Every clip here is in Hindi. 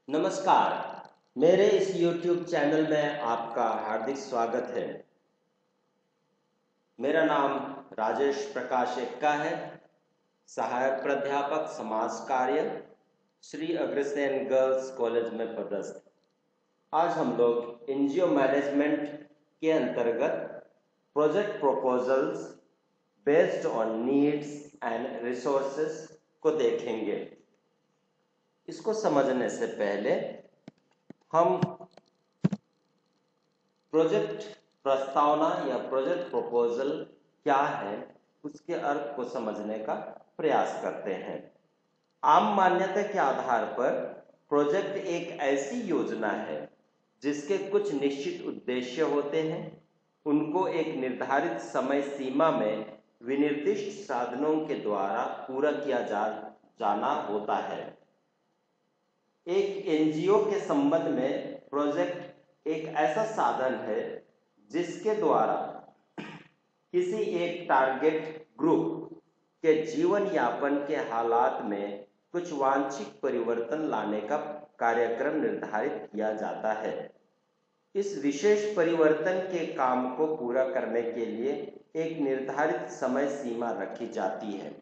नमस्कार। मेरे इस YouTube चैनल में आपका हार्दिक स्वागत है। मेरा नाम राजेश प्रकाश एक्का है, सहायक प्राध्यापक समाज कार्य, श्री अग्रसेन गर्ल्स कॉलेज में पदस्थ। आज हम लोग एनजीओ मैनेजमेंट के अंतर्गत project proposals based on needs and resources को देखेंगे। इसको समझने से पहले हम प्रोजेक्ट प्रस्तावना या प्रोजेक्ट प्रपोजल क्या है उसके अर्थ को समझने का प्रयास करते हैं। आम मान्यता के आधार पर प्रोजेक्ट एक ऐसी योजना है जिसके कुछ निश्चित उद्देश्य होते हैं। उनको एक निर्धारित समय सीमा में विनिर्दिष्ट साधनों के द्वारा पूरा किया जाना होता है। एक एनजीओ के संबंध में प्रोजेक्ट एक ऐसा साधन है जिसके द्वारा किसी एक टारगेट ग्रुप के जीवन यापन के हालात में कुछ वांछित परिवर्तन लाने का कार्यक्रम निर्धारित किया जाता है। इस विशेष परिवर्तन के काम को पूरा करने के लिए एक निर्धारित समय सीमा रखी जाती है।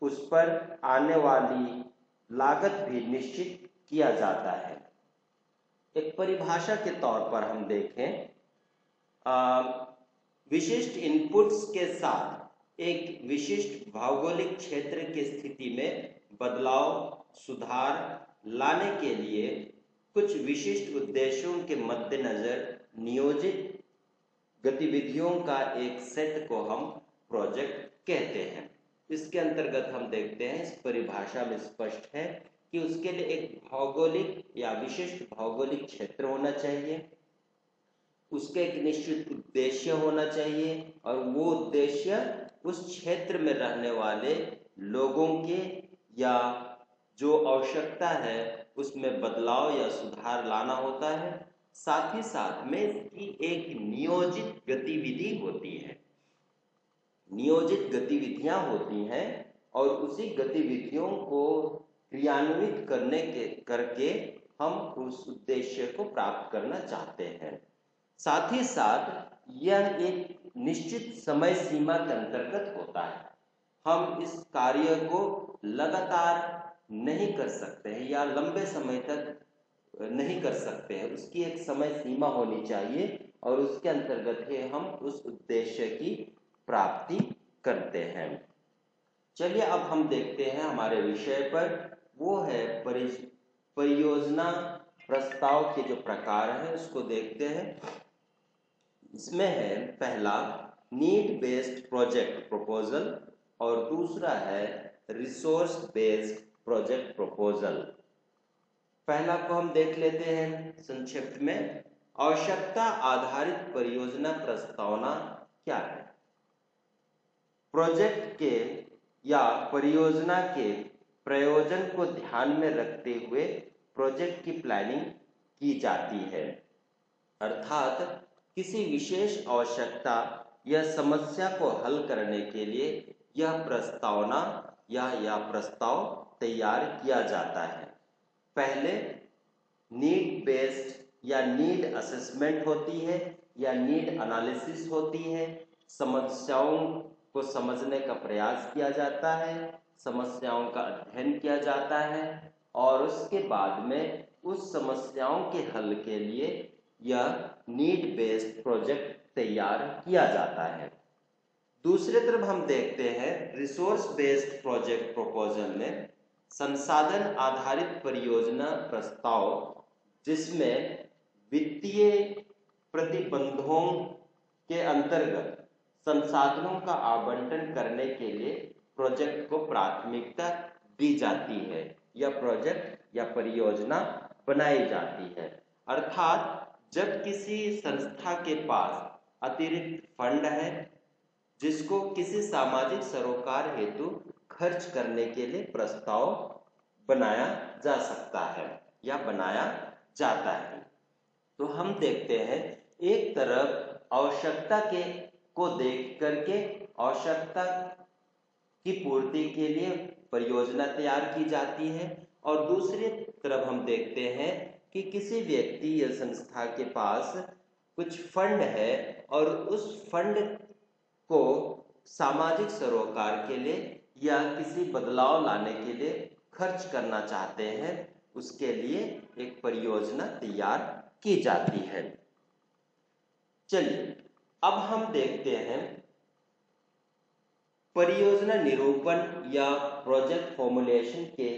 उस पर आने वाली लागत भी निश्चित किया जाता है। एक परिभाषा के तौर पर हम देखें, विशिष्ट इनपुट्स के साथ एक विशिष्ट भौगोलिक क्षेत्र की स्थिति में बदलाव सुधार लाने के लिए कुछ विशिष्ट उद्देश्यों के मद्देनजर नियोजित गतिविधियों का एक सेट को हम प्रोजेक्ट कहते हैं। इसके अंतर्गत हम देखते हैं, इस परिभाषा में स्पष्ट है कि उसके लिए एक भौगोलिक या विशिष्ट भौगोलिक क्षेत्र होना चाहिए, उसके एक निश्चित उद्देश्य होना चाहिए और वो उद्देश्य उस क्षेत्र में रहने वाले लोगों के या जो आवश्यकता है उसमें बदलाव या सुधार लाना होता है। साथ ही साथ में इसकी एक नियोजित गतिविधि होती है, नियोजित गतिविधियां होती हैं और उसी गतिविधियों को क्रियान्वित करके हम उस उद्देश्य को प्राप्त करना चाहते हैं। साथ ही साथ यह एक निश्चित समय सीमा के अंतर्गत होता है। हम इस कार्य को लगातार नहीं कर सकते हैं या लंबे समय तक नहीं कर सकते हैं। उसकी एक समय सीमा होनी चाहिए और उसके अंतर्गत ही हम उस उद्देश्य की प्राप्ति करते हैं। चलिए अब हम देखते हैं हमारे विषय पर, वो है परियोजना प्रस्ताव के जो प्रकार हैं उसको देखते हैं। इसमें है पहला नीड बेस्ड प्रोजेक्ट प्रपोजल और दूसरा है रिसोर्स बेस्ड प्रोजेक्ट प्रपोजल। पहला को हम देख लेते हैं संक्षिप्त में। आवश्यकता आधारित परियोजना प्रस्तावना क्या है? प्रोजेक्ट के या परियोजना के प्रयोजन को ध्यान में रखते हुए प्रोजेक्ट की प्लानिंग की जाती है, अर्थात किसी विशेष आवश्यकता या समस्या को हल करने के लिए यह प्रस्तावना या प्रस्ताव तैयार किया जाता है। पहले नीड बेस्ड या नीड असेसमेंट होती है या नीड एनालिसिस होती है। समस्याओं को समझने का प्रयास किया जाता है, समस्याओं का अध्ययन किया जाता है और उसके बाद में उस समस्याओं के हल के लिए यह नीड बेस्ड प्रोजेक्ट तैयार किया जाता है। दूसरी तरफ हम देखते हैं रिसोर्स बेस्ड प्रोजेक्ट प्रपोजल में संसाधन आधारित परियोजना प्रस्ताव, जिसमें वित्तीय प्रतिबंधों के अंतर्गत संसाधनों का आवंटन करने के लिए प्रोजेक्ट को प्राथमिकता दी जाती है या प्रोजेक्ट या परियोजना बनाई जाती है। अर्थात जब किसी संस्था के पास अतिरिक्त फंड है जिसको किसी सामाजिक सरोकार हेतु खर्च करने के लिए प्रस्ताव बनाया जा सकता है या बनाया जाता है, तो हम देखते हैं एक तरफ आवश्यकता को देख करके आवश्यकता की पूर्ति के लिए परियोजना तैयार की जाती है और दूसरी तरफ हम देखते हैं कि किसी व्यक्ति या संस्था के पास कुछ फंड है और उस फंड को सामाजिक सरोकार के लिए या किसी बदलाव लाने के लिए खर्च करना चाहते हैं, उसके लिए एक परियोजना तैयार की जाती है। चलिए अब हम देखते हैं परियोजना निरूपण या प्रोजेक्ट फॉर्मुलेशन के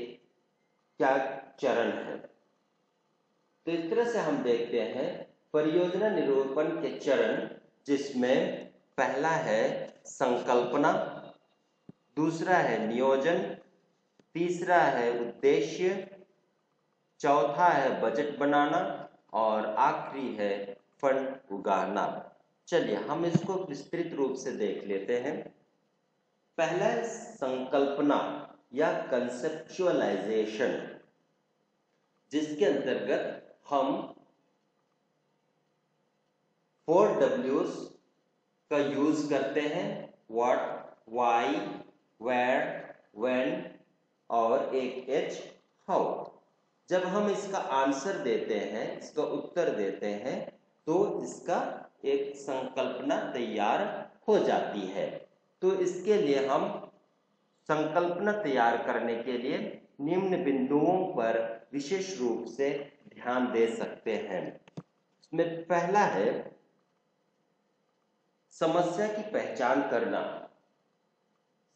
क्या चरण है। तो इस तरह से हम देखते हैं परियोजना निरूपण के चरण, जिसमें पहला है संकल्पना, दूसरा है नियोजन, तीसरा है उद्देश्य, चौथा है बजट बनाना और आखिरी है फंड उगाना। चलिए हम इसको विस्तृत रूप से देख लेते हैं। पहला है संकल्पना या कंसेप्चुअलाइजेशन, जिसके अंतर्गत हम 4Ws का यूज करते हैं, व्हाट, व्हाई, वेयर, व्हेन और एक H, हाउ। जब हम इसका आंसर देते हैं, इसका उत्तर देते हैं, तो इसका एक संकल्पना तैयार हो जाती है। तो इसके लिए हम संकल्पना तैयार करने के लिए निम्न बिंदुओं पर विशेष रूप से ध्यान दे सकते हैं। इसमें पहला है समस्या की पहचान करना।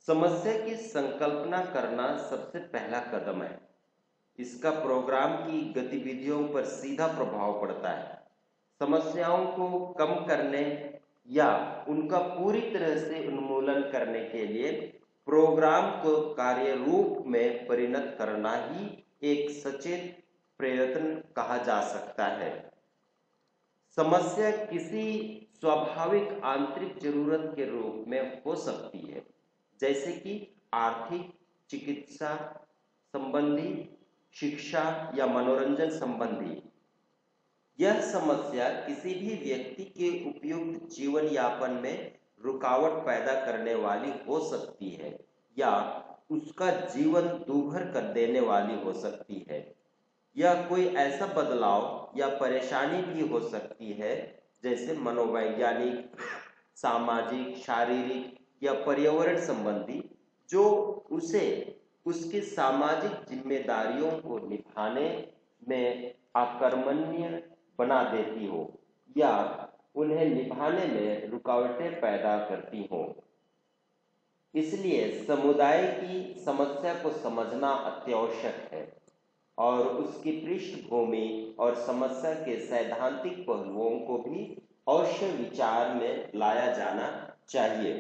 समस्या की संकल्पना करना सबसे पहला कदम है। इसका प्रोग्राम की गतिविधियों पर सीधा प्रभाव पड़ता है। समस्याओं को कम करने या उनका पूरी तरह से उन्मूलन करने के लिए प्रोग्राम को कार्य रूप में परिणत करना ही एक सचेत प्रयत्न कहा जा सकता है। समस्या किसी स्वाभाविक आंतरिक जरूरत के रूप में हो सकती है, जैसे कि आर्थिक, चिकित्सा संबंधी, शिक्षा या मनोरंजन संबंधी। यह समस्या किसी भी व्यक्ति के उपयुक्त जीवन यापन में रुकावट पैदा करने वाली हो सकती है या उसका जीवन दूभर कर देने वाली हो सकती है। यह कोई ऐसा बदलाव या परेशानी भी हो सकती है, जैसे मनोवैज्ञानिक, सामाजिक, शारीरिक या पर्यावरण संबंधी, जो उसे उसकी सामाजिक जिम्मेदारियों को निभाने में अकर्मण्य बना देती हो या उन्हें निभाने में रुकावटें पैदा करती हो। इसलिए समुदाय की समस्या को समझना अत्यावश्यक है और उसकी पृष्ठभूमि और समस्या के सैद्धांतिक पहलुओं को भी अवश्य विचार में लाया जाना चाहिए।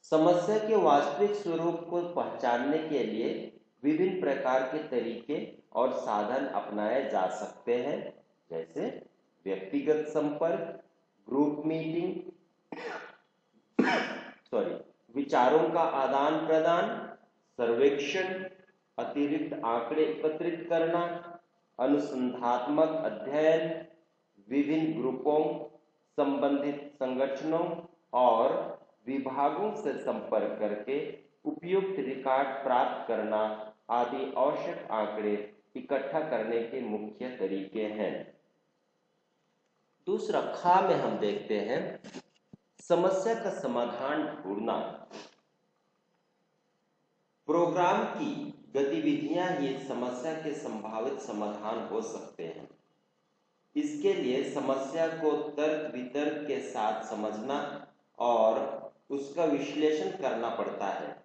समस्या के वास्तविक स्वरूप को पहचानने के लिए विभिन्न प्रकार के तरीके और साधन अपनाए जा सकते हैं, जैसे व्यक्तिगत संपर्क, ग्रुप मीटिंग, विचारों का आदान प्रदान, सर्वेक्षण, अतिरिक्त आंकड़े एकत्रित करना, अनुसंधात्मक अध्ययन, विभिन्न ग्रुपों, संबंधित संगठनों और विभागों से संपर्क करके उपयुक्त रिकॉर्ड प्राप्त करना आदि आवश्यक आंकड़े इकट्ठा करने के मुख्य तरीके हैं। दूसरा खा में हम देखते हैं समस्या का समाधान ढूंढना। प्रोग्राम की गतिविधियां ही समस्या के संभावित समाधान हो सकते हैं। इसके लिए समस्या को तर्क वितर्क के साथ समझना और उसका विश्लेषण करना पड़ता है।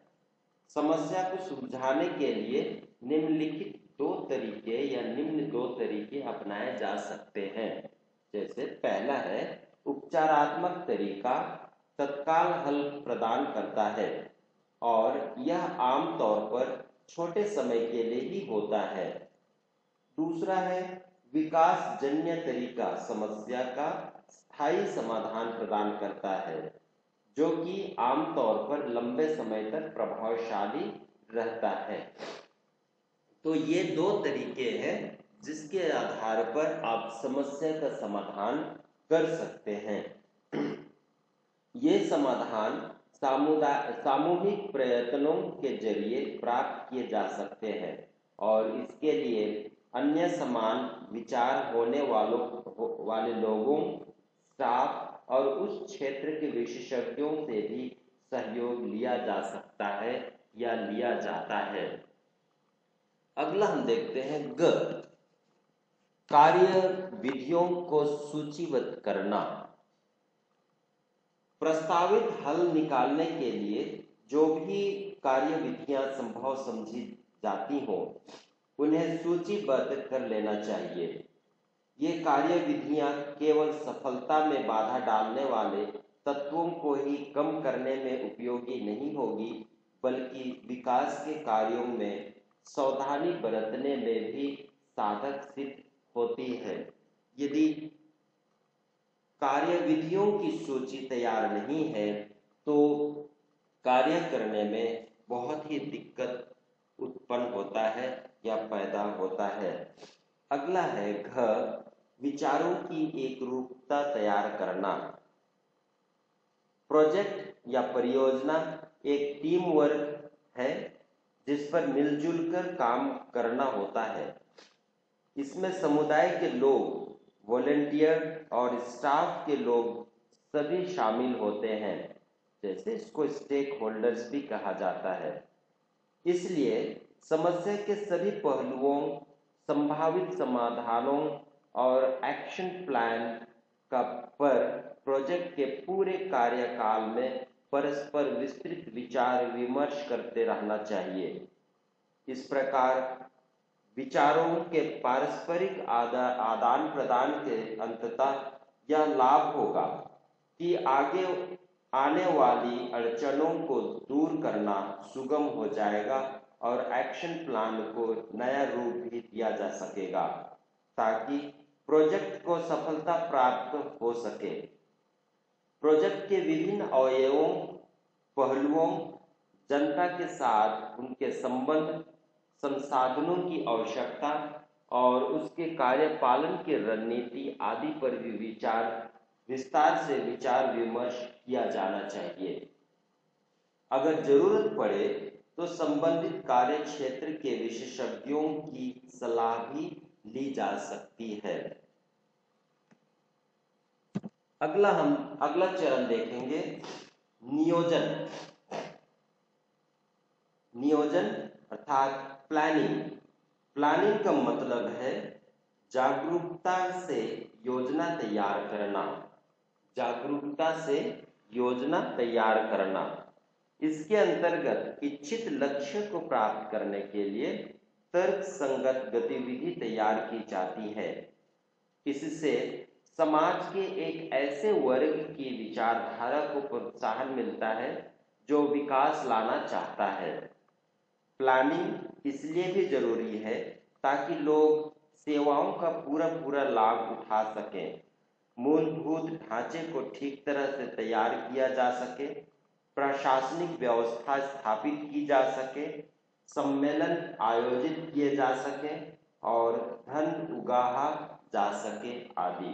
समस्या को सुलझाने के लिए निम्नलिखित निम्न दो तरीके अपनाए जा सकते हैं। जैसे पहला है उपचारात्मक तरीका, तत्काल हल प्रदान करता है और यह आमतौर पर छोटे समय के लिए ही होता है। दूसरा है विकास जन्य तरीका, समस्या का स्थायी समाधान प्रदान करता है, जो कि आमतौर पर लंबे समय तक प्रभावशाली रहता है। तो ये दो तरीके हैं जिसके आधार पर आप समस्या का समाधान कर सकते हैं। ये समाधान सामूहिक प्रयत्नों के जरिए प्राप्त किए जा सकते हैं और इसके लिए अन्य समान विचार होने वाले लोगों, स्टाफ और उस क्षेत्र के विशेषज्ञों से भी सहयोग लिया जा सकता है या लिया जाता है। अगला हम देखते हैं ग, कार्य विधियों को सूचीबद्ध करना। प्रस्तावित हल निकालने के लिए जो भी कार्य विधियां संभव समझी जाती हो उन्हें सूचीबद्ध कर लेना चाहिए। ये कार्य विधियां केवल सफलता में बाधा डालने वाले तत्वों को ही कम करने में उपयोगी नहीं होगी, बल्कि विकास के कार्यों में सावधानी बरतने में भी साधक सिद्ध होती है। यदि कार्य विधियों की सूची तैयार नहीं है तो कार्य करने में बहुत ही दिक्कत उत्पन्न होता है या पैदा होता है। अगला है घ, विचारों की एक रूपता तैयार करना। प्रोजेक्ट या परियोजना एक टीम वर्क है जिस पर मिलजुल कर काम करना होता है। इसमें समुदाय के लोग, वॉलंटियर और स्टाफ के लोग सभी शामिल होते हैं, जैसे इसको स्टेक होल्डर्स भी कहा जाता है। इसलिए समस्या के सभी पहलुओं, संभावित समाधानों और एक्शन प्लान का पर प्रोजेक्ट के पूरे कार्यकाल में परस्पर विस्तृत विचार विमर्श करते रहना चाहिए। इस प्रकार विचारों के पारस्परिक आदान प्रदान के अंततः यह लाभ होगा कि आगे आने वाली अड़चनों को दूर करना सुगम हो जाएगा और एक्शन प्लान को नया रूप भी दिया जा सकेगा ताकि प्रोजेक्ट को सफलता प्राप्त हो सके। प्रोजेक्ट के विभिन्न अवयवों, पहलुओं, जनता के साथ उनके संबंध, संसाधनों की आवश्यकता और उसके कार्यपालन की रणनीति आदि पर भी विस्तार से विचार विमर्श किया जाना चाहिए। अगर जरूरत पड़े तो संबंधित कार्य क्षेत्र के विशेषज्ञों की सलाह भी ली जा सकती है। अगला चरण देखेंगे नियोजन। नियोजन अर्थात प्लानिंग। प्लानिंग का मतलब है जागरूकता से योजना तैयार करना। जागरूकता से योजना तैयार करना। इसके अंतर्गत इच्छित लक्ष्य को प्राप्त करने के लिए तर्क संगत गतिविधि तैयार की जाती है। इससे समाज के एक ऐसे वर्ग की विचारधारा को प्रोत्साहन मिलता है जो विकास लाना चाहता है। प्लानिंग इसलिए भी जरूरी है ताकि लोग सेवाओं का पूरा लाभ उठा सकें, मूलभूत ढांचे को ठीक तरह से तैयार किया जा सके, प्रशासनिक व्यवस्था स्थापित की जा सके, सम्मेलन आयोजित किए जा सके और धन उगाहा जा सके आदि।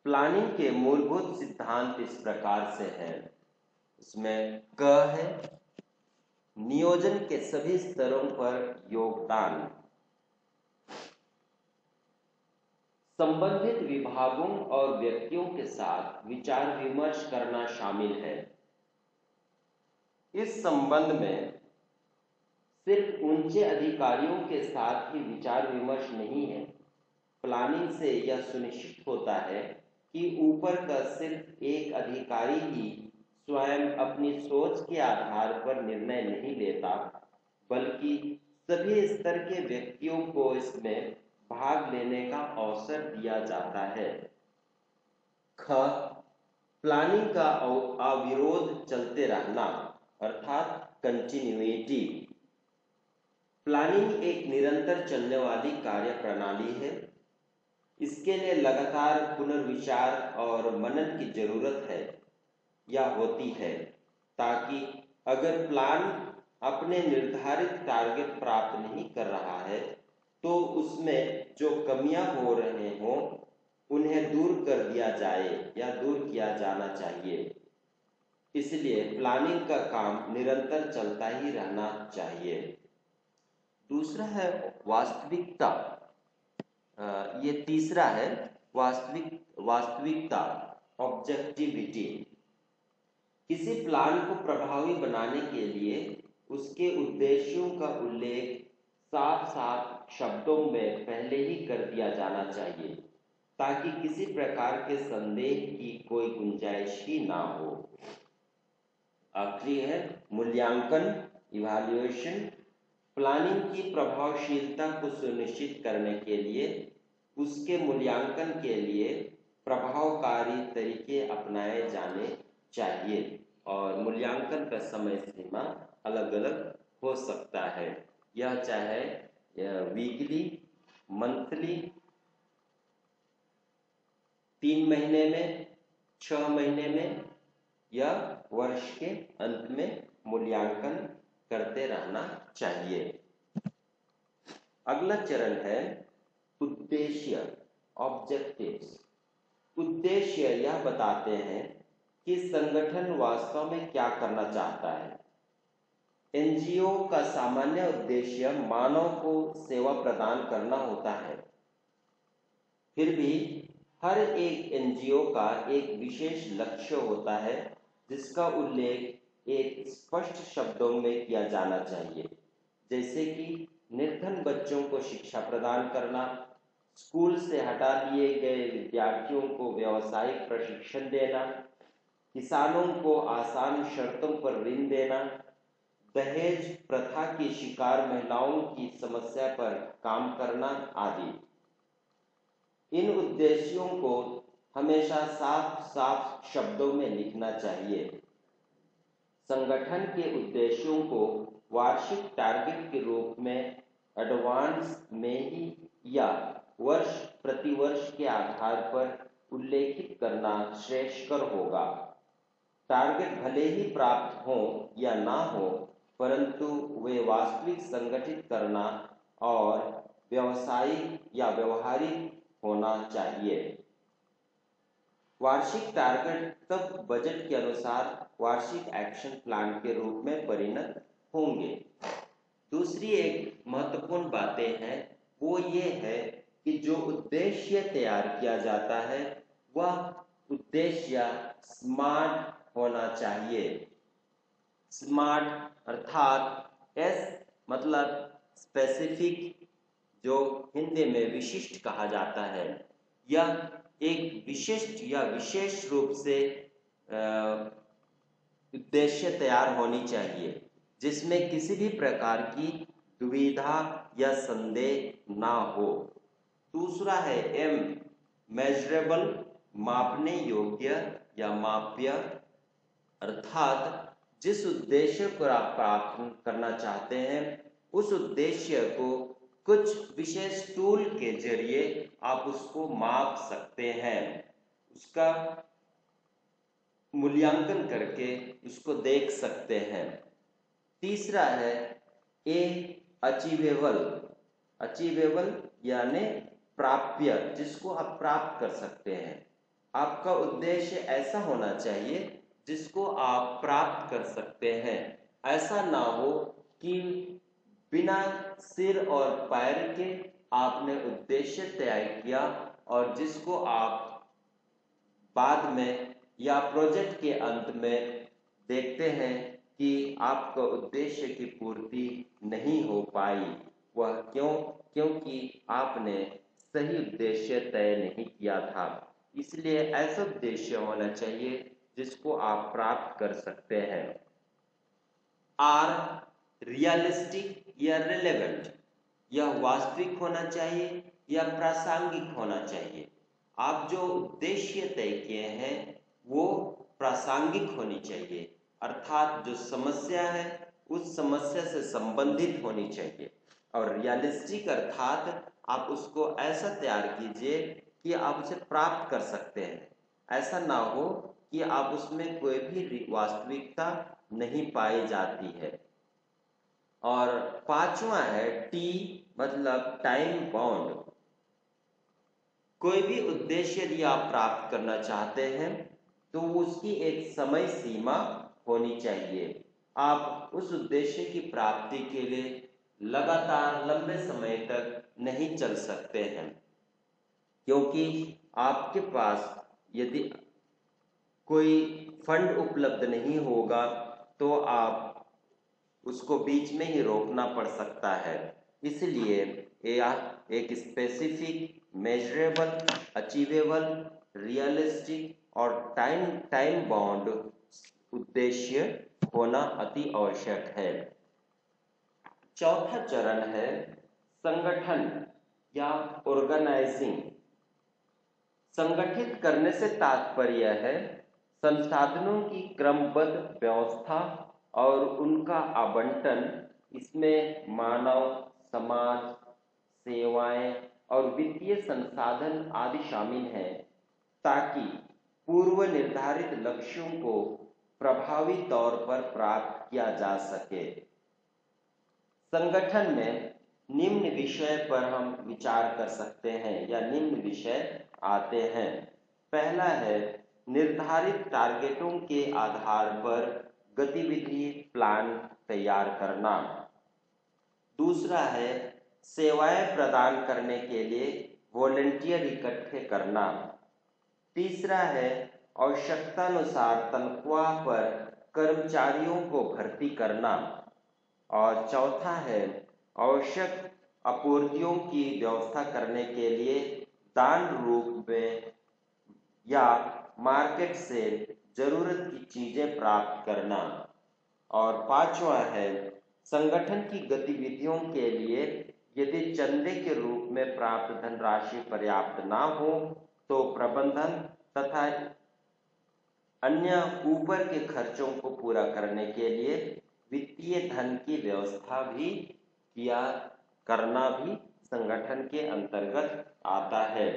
प्लानिंग के मूलभूत सिद्धांत इस प्रकार से हैं। इसमें क है नियोजन के सभी स्तरों पर योगदान। संबंधित विभागों और व्यक्तियों के साथ विचार विमर्श करना शामिल है। इस संबंध में सिर्फ ऊंचे अधिकारियों के साथ ही विचार विमर्श नहीं है। प्लानिंग से यह सुनिश्चित होता है कि ऊपर का सिर्फ एक अधिकारी ही स्वयं अपनी सोच के आधार पर निर्णय नहीं लेता, बल्कि सभी स्तर के व्यक्तियों को इसमें भाग लेने का अवसर दिया जाता है। ख, प्लानिंग का अविरोध चलते रहना अर्थात कंटिन्यूटी। प्लानिंग एक निरंतर चलने वाली कार्य प्रणाली है। इसके लिए लगातार पुनर्विचार और मनन की जरूरत है या होती है, ताकि अगर प्लान अपने निर्धारित टारगेट प्राप्त नहीं कर रहा है तो उसमें जो कमियां हो रहे हों उन्हें दूर कर दिया जाए या दूर किया जाना चाहिए। इसलिए प्लानिंग का काम निरंतर चलता ही रहना चाहिए। दूसरा है वास्तविकता। ये तीसरा है वास्तविकता, ऑब्जेक्टिविटी। किसी प्लान को प्रभावी बनाने के लिए उसके उद्देश्यों का उल्लेख साफ साफ शब्दों में पहले ही कर दिया जाना चाहिए, ताकि किसी प्रकार के संदेह की कोई गुंजाइश ही ना हो। आखिरी है मूल्यांकन, इवैल्यूएशन। प्लानिंग की प्रभावशीलता को सुनिश्चित करने के लिए उसके मूल्यांकन के लिए प्रभावकारी तरीके अपनाए जाने चाहिए, और मूल्यांकन का समय सीमा अलग अलग हो सकता है। यह चाहे वीकली, मंथली, 3 महीने में, 6 महीने में, या वर्ष के अंत में मूल्यांकन करते रहना चाहिए। अगला चरण है उद्देश्य, ऑब्जेक्टिव्स। उद्देश्य यह बताते हैं कि संगठन वास्तव में क्या करना चाहता है। एनजीओ का सामान्य उद्देश्य मानव को सेवा प्रदान करना होता है। फिर भी हर एक एनजीओ का एक विशेष लक्ष्य होता है जिसका उल्लेख एक स्पष्ट शब्दों में किया जाना चाहिए, जैसे कि निर्धन बच्चों को शिक्षा प्रदान करना, स्कूल से हटा दिए गए विद्यार्थियों को व्यावसायिक प्रशिक्षण देना, किसानों को आसान शर्तों पर ऋण देना, दहेज प्रथा की शिकार महिलाओं की समस्या पर काम करना आदि। इन उद्देश्यों को हमेशा साफ साफ शब्दों में लिखना चाहिए। संगठन के उद्देश्यों को वार्षिक टारगेट के रूप में एडवांस में ही या वर्ष प्रतिवर्ष के आधार पर उल्लेखित करना श्रेयस्कर होगा। टारगेट भले ही प्राप्त हो या ना हो, परंतु वे वास्तविक संगठित करना और व्यवसायिक या व्यवहारिक होना चाहिए। वार्षिक टारगेट तब बजट के अनुसार वार्षिक एक्शन प्लान के रूप में परिणत होंगे। दूसरी एक महत्वपूर्ण बातें हैं, वो ये है कि जो उद्देश्य तैयार किया जाता है वह उद्देश्य स्मार्ट होना चाहिए। स्मार्ट अर्थात एस मतलब स्पेसिफिक, जो हिंदी में विशिष्ट कहा जाता है। यह एक विशिष्ट या विशेष रूप से उद्देश्य तैयार होनी चाहिए जिसमें किसी भी प्रकार की दुविधा या संदेह ना हो। दूसरा है एम, मेजरेबल, मापने योग्य या माप्य, अर्थात जिस उद्देश्य को आप प्राप्त करना चाहते हैं उस उद्देश्य को कुछ विशेष टूल के जरिए आप उसको माप सकते हैं, उसका मूल्यांकन करके उसको देख सकते हैं। तीसरा है ए, अचीवेबल। अचीवेबल यानी प्राप्य, जिसको आप प्राप्त कर सकते हैं। आपका उद्देश्य ऐसा होना चाहिए जिसको आप प्राप्त कर सकते हैं। ऐसा ना हो कि बिना सिर और पैर के आपने उद्देश्य तय किया और जिसको आप बाद में या प्रोजेक्ट के अंत में देखते हैं कि आपका उद्देश्य की पूर्ति नहीं हो पाई। वह क्योंकि आपने सही उद्देश्य तय नहीं किया था। इसलिए ऐसा उद्देश्य होना चाहिए जिसको आप प्राप्त कर सकते हैं। आर, रियलिस्टिक या रिलेवेंट। यह वास्तविक होना चाहिए या प्रासंगिक होना चाहिए। आप जो उद्देश्य तय किए हैं वो प्रासंगिक होनी चाहिए, अर्थात जो समस्या है उस समस्या से संबंधित होनी चाहिए। और रियलिस्टिक अर्थात आप उसको ऐसा तैयार कीजिए कि आप उसे प्राप्त कर सकते हैं। ऐसा ना हो कि आप उसमें कोई भी वास्तविकता नहीं पाई जाती है। और पांचवा है टी, मतलब टाइम बाउंड। कोई भी उद्देश्य यदि आप प्राप्त करना चाहते हैं तो उसकी एक समय सीमा होनी चाहिए। आप उस उद्देश्य की प्राप्ति के लिए लगातार लंबे समय तक नहीं चल सकते हैं, क्योंकि आपके पास यदि कोई फंड उपलब्ध नहीं होगा तो आप उसको बीच में ही रोकना पड़ सकता है। इसलिए यह एक स्पेसिफिक, मेजरेबल, अचीवेबल, रियलिस्टिक और टाइम बाउंड उद्देश्य होना अति आवश्यक है। चौथा चरण है संगठन या ऑर्गेनाइजिंग। संगठित करने से तात्पर्य है संसाधनों की क्रमबद्ध व्यवस्था और उनका आवंटन। इसमें मानव, समाज, सेवाएं और वित्तीय संसाधन आदि शामिल हैं, ताकि पूर्व निर्धारित लक्ष्यों को प्रभावी तौर पर प्राप्त किया जा सके। संगठन में निम्न विषय पर हम विचार कर सकते हैं या निम्न विषय आते हैं। पहला है निर्धारित टारगेटों के आधार पर गतिविधि प्लान तैयार करना। दूसरा है सेवाएं प्रदान करने के लिए वॉलंटियर इकट्ठे करना। तीसरा है आवश्यकतानुसार तनख्वाह पर कर्मचारियों को भर्ती करना। और चौथा है आवश्यक आपूर्तियों की व्यवस्था करने के लिए दान रूप में या मार्केट से जरूरत की चीजें प्राप्त करना। और पांचवा है संगठन की गतिविधियों के लिए यदि चंदे के रूप में प्राप्त धनराशि पर्याप्त ना हो तो प्रबंधन तथा अन्य ऊपर के खर्चों को पूरा करने के लिए वित्तीय धन की व्यवस्था भी करना भी संगठन के अंतर्गत आता है।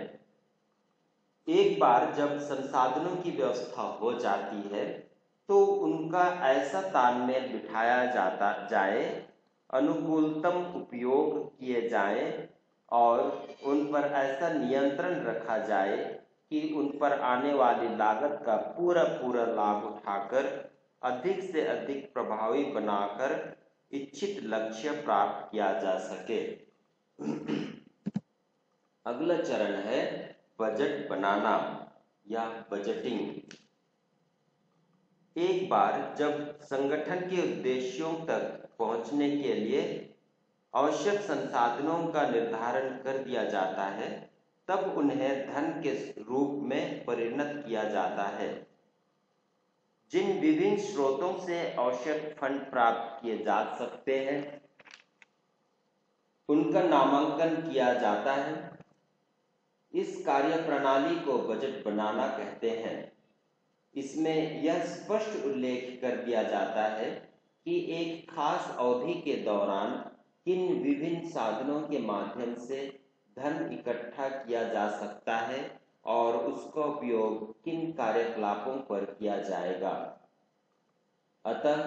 एक बार जब संसाधनों की व्यवस्था हो जाती है तो उनका ऐसा तालमेल बिठाया जाए, अनुकूलतम उपयोग किए जाएं और उन पर ऐसा नियंत्रण रखा जाए कि उन पर आने वाली लागत का पूरा लाभ उठाकर अधिक से अधिक प्रभावी बनाकर इच्छित लक्ष्य प्राप्त किया जा सके। अगला चरण है बजट बनाना या बजटिंग। एक बार जब संगठन के उद्देश्यों तक पहुंचने के लिए आवश्यक संसाधनों का निर्धारण कर दिया जाता है, तब उन्हें धन के रूप में परिणत किया जाता है। जिन विभिन्न स्रोतों से आवश्यक फंड प्राप्त किए जा सकते हैं, उनका नामांकन किया जाता है। इस कार्य प्रणाली को बजट बनाना कहते हैं। इसमें यह स्पष्ट उल्लेख कर दिया जाता है कि एक खास अवधि के दौरान किन विभिन्न साधनों के माध्यम से धन इकट्ठा किया जा सकता है और उसका उपयोग किन कार्यकलापों पर किया जाएगा। अतः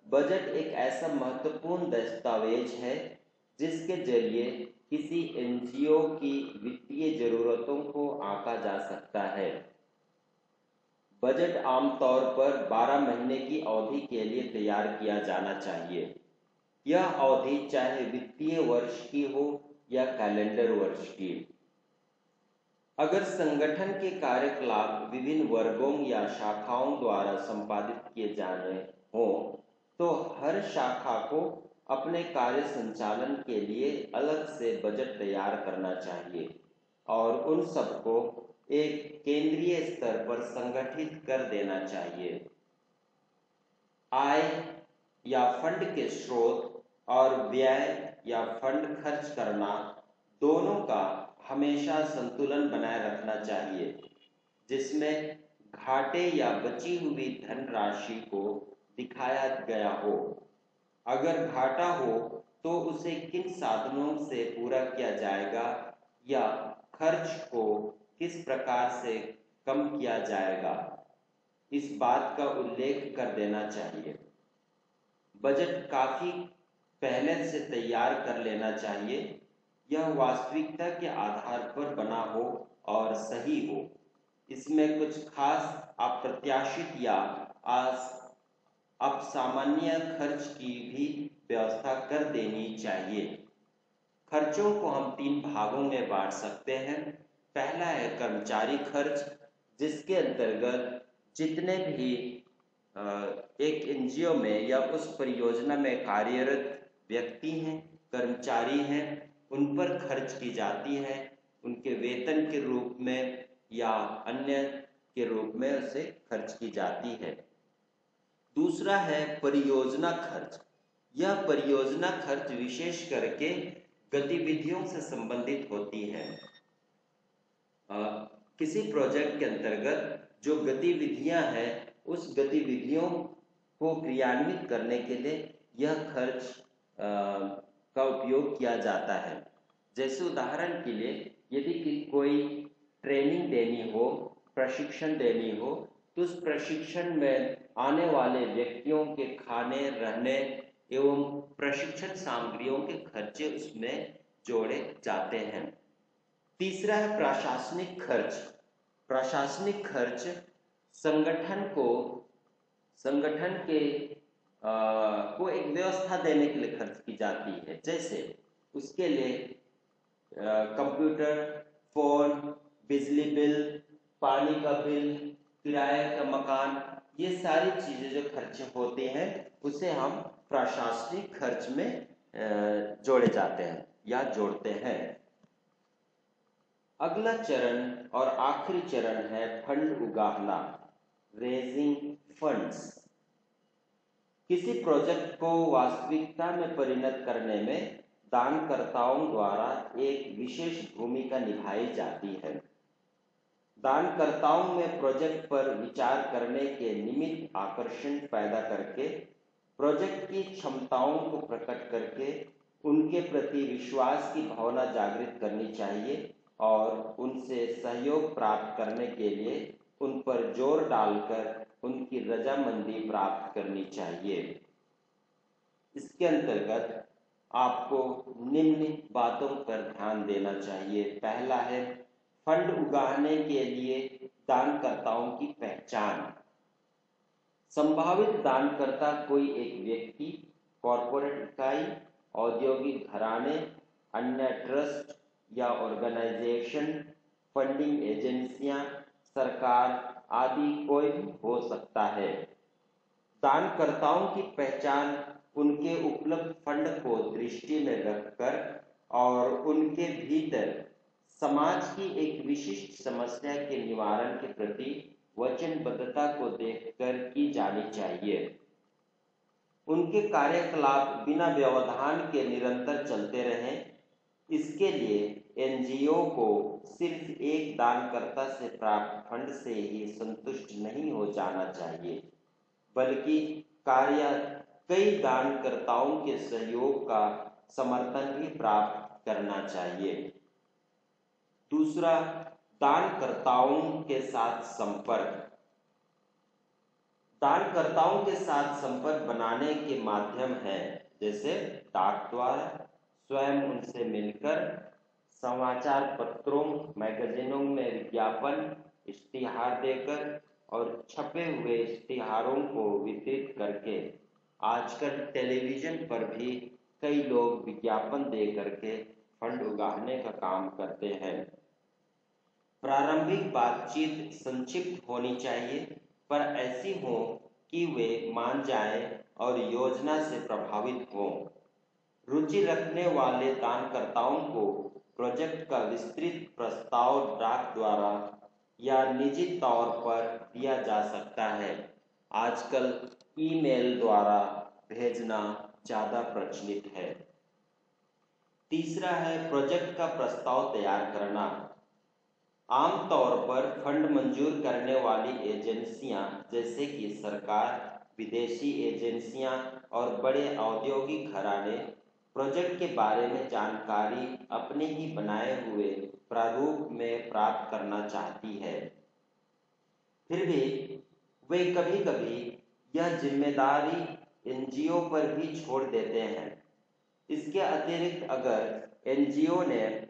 बजट एक ऐसा महत्वपूर्ण दस्तावेज है जिसके जरिए किसी एनजीओ की वित्तीय जरूरतों को आंका जा सकता है। बजट आमतौर पर 12 महीने की अवधि के लिए तैयार किया जाना चाहिए। यह अवधि चाहे वित्तीय वर्ष की हो या कैलेंडर वर्ष की। अगर संगठन के कार्यकलाप विभिन्न वर्गों या शाखाओं द्वारा संपादित किए जाने हो तो हर शाखा को अपने कार्य संचालन के लिए अलग से बजट तैयार करना चाहिए और उन सबको एक केंद्रीय स्तर पर संगठित कर देना चाहिए। आय या फंड के स्रोत और व्यय या फंड खर्च करना दोनों का हमेशा संतुलन बनाए रखना चाहिए, जिसमें घाटे या बची हुई धनराशि को दिखाया गया हो। अगर घाटा हो तो उसे किन साधनों से पूरा किया जाएगा या खर्च को किस प्रकार से कम किया जाएगा, इस बात का उल्लेख कर देना चाहिए। बजट काफी पहले से तैयार कर लेना चाहिए। यह वास्तविकता के आधार पर बना हो और सही हो। इसमें कुछ खास अप्रत्याशित या असामान्य खर्च की भी व्यवस्था कर देनी चाहिए। खर्चों को हम 3 भागों में बांट सकते हैं। पहला है कर्मचारी खर्च, जिसके अंतर्गत जितने भी एक एनजीओ में या उस परियोजना में कार्यरत व्यक्ति हैं, कर्मचारी हैं, उन पर खर्च की जाती है, उनके वेतन के रूप में या अन्य के रूप में उसे खर्च की जाती है। दूसरा है परियोजना खर्च। यह परियोजना खर्च विशेष करके गतिविधियों से संबंधित होती है। किसी प्रोजेक्ट के अंतर्गत जो गतिविधियां हैं, उस गतिविधियों को क्रियान्वित करने के लिए यह खर्च का उपयोग किया जाता है। जैसे उदाहरण के लिए यदि कोई ट्रेनिंग देनी हो, प्रशिक्षण देनी हो, तो उस प्रशिक्षण में आने वाले व्यक्तियों के खाने, रहने एवं प्रशिक्षण सामग्रियों के खर्चे उसमें जोड़े जाते हैं। तीसरा है प्रशासनिक खर्च। प्रशासनिक खर्च संगठन के को एक व्यवस्था देने के लिए खर्च की जाती है। जैसे उसके लिए कंप्यूटर, फोन, बिजली बिल, पानी का बिल, किराए का मकान, ये सारी चीजें जो खर्चे होते हैं उसे हम प्रशासनिक खर्च में जोड़े जाते हैं या जोड़ते हैं। अगला चरण और आखिरी चरण है फंड उगाहना, रेजिंग फंड्स। किसी प्रोजेक्ट को वास्तविकता में परिणत करने में दानकर्ताओं द्वारा एक विशेष भूमिका निभाई जाती है। दानकर्ताओं में प्रोजेक्ट पर विचार करने के निमित्त आकर्षण पैदा करके, प्रोजेक्ट की क्षमताओं को प्रकट करके उनके प्रति विश्वास की भावना जागृत करनी चाहिए और उनसे सहयोग प्राप्त करने के लिए उन पर जोर डालकर उनकी रजामंदी प्राप्त करनी चाहिए। इसके अंतर्गत आपको निम्न बातों पर ध्यान देना चाहिए। पहला है फंड उगाहने के लिए दानकर्ताओं की पहचान। संभावित दानकर्ता कोई एक व्यक्ति, कॉर्पोरेट इकाई, औद्योगिक घराने, अन्य ट्रस्ट या ऑर्गेनाइजेशन, फंडिंग एजेंसियां, सरकार आदि कोई भी हो सकता है। दानकर्ताओं की पहचान उनके उपलब्ध फंड को दृष्टि में रखकर और उनके भीतर समाज की एक विशिष्ट समस्या के निवारण के प्रति वचनबद्धता को देखकर की जानी चाहिए। उनके कार्यकलाप बिना व्यवधान के निरंतर चलते रहें। इसके लिए एनजीओ को सिर्फ एक दानकर्ता से प्राप्त फंड से ही संतुष्ट नहीं हो जाना चाहिए, बल्कि कार्य कई दानकर्ताओं के सहयोग का समर्थन भी प्राप्त करना चाहिए। दूसरा, दानकर्ताओं के साथ संपर्क। दानकर्ताओं के साथ संपर्क बनाने के माध्यम हैं जैसे डाक द्वारा, स्वयं उनसे मिलकर, समाचार पत्रों, मैगजीनों में विज्ञापन, इश्तिहार देकर और छपे हुए इश्तिहारों को वितरित करके। आजकल टेलीविजन पर भी कई लोग विज्ञापन दे करके फंड उगाहने का काम करते हैं। प्रारंभिक बातचीत संक्षिप्त होनी चाहिए, पर ऐसी हो कि वे मान जाएं और योजना से प्रभावित हों। रुचि रखने वाले दानकर्ताओं को प्रोजेक्ट का विस्तृत प्रस्ताव डाक द्वारा या निजी तौर पर दिया जा सकता है। आजकल ईमेल द्वारा भेजना ज़्यादा प्रचलित है। तीसरा है प्रोजेक्ट का प्रस्ताव तैयार करना। आमतौर पर फंड मंजूर करने वाली एजेंसियां जैसे कि सरकार, विदेशी एजेंसियां और बड़े औद्योगिक घराने प्रोजेक्ट के बारे में जानकारी अपने ही बनाए हुए प्रारूप में प्राप्त करना चाहती है। फिर भी वे कभी-कभी यह जिम्मेदारी एनजीओ पर भी छोड़ देते हैं। इसके अतिरिक्त अगर एनजीओ ने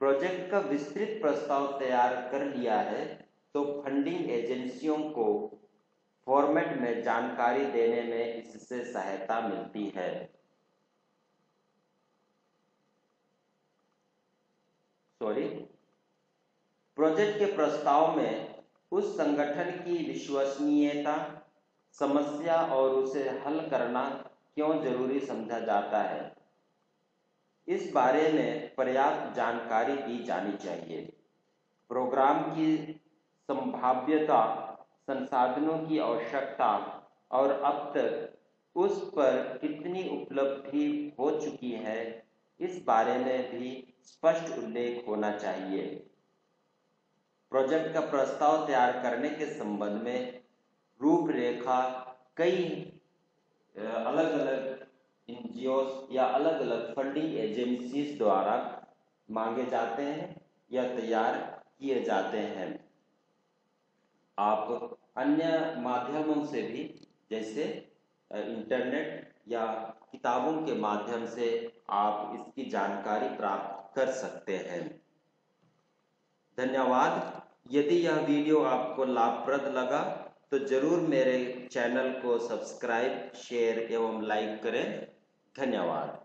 प्रोजेक्ट का विस्तृत प्रस्ताव तैयार कर लिया है, तो फंडिंग एजेंसियों को फॉर्मेट में जानकारी देने में इससे सहायता मिलती है। प्रोजेक्ट के प्रस्ताव में उस संगठन की विश्वसनीयता, समस्या और उसे हल करना क्यों जरूरी समझा जाता है, इस बारे में पर्याप्त जानकारी दी जानी चाहिए। प्रोग्राम की संभाव्यता, संसाधनों की आवश्यकता और अब तक उस पर कितनी उपलब्धि हो चुकी है, इस बारे में भी स्पष्ट उल्लेख होना चाहिए। प्रोजेक्ट का प्रस्ताव तैयार करने के संबंध में रूपरेखा कई अलग अलग एनजीओ या अलग अलग फंडिंग एजेंसीज द्वारा मांगे जाते हैं या तैयार किए जाते हैं। आप अन्य माध्यमों से भी, जैसे इंटरनेट या किताबों के माध्यम से आप इसकी जानकारी प्राप्त कर सकते हैं। धन्यवाद। यदि यह वीडियो आपको लाभप्रद लगा तो जरूर मेरे चैनल को सब्सक्राइब, शेयर एवं लाइक करें। धन्यवाद।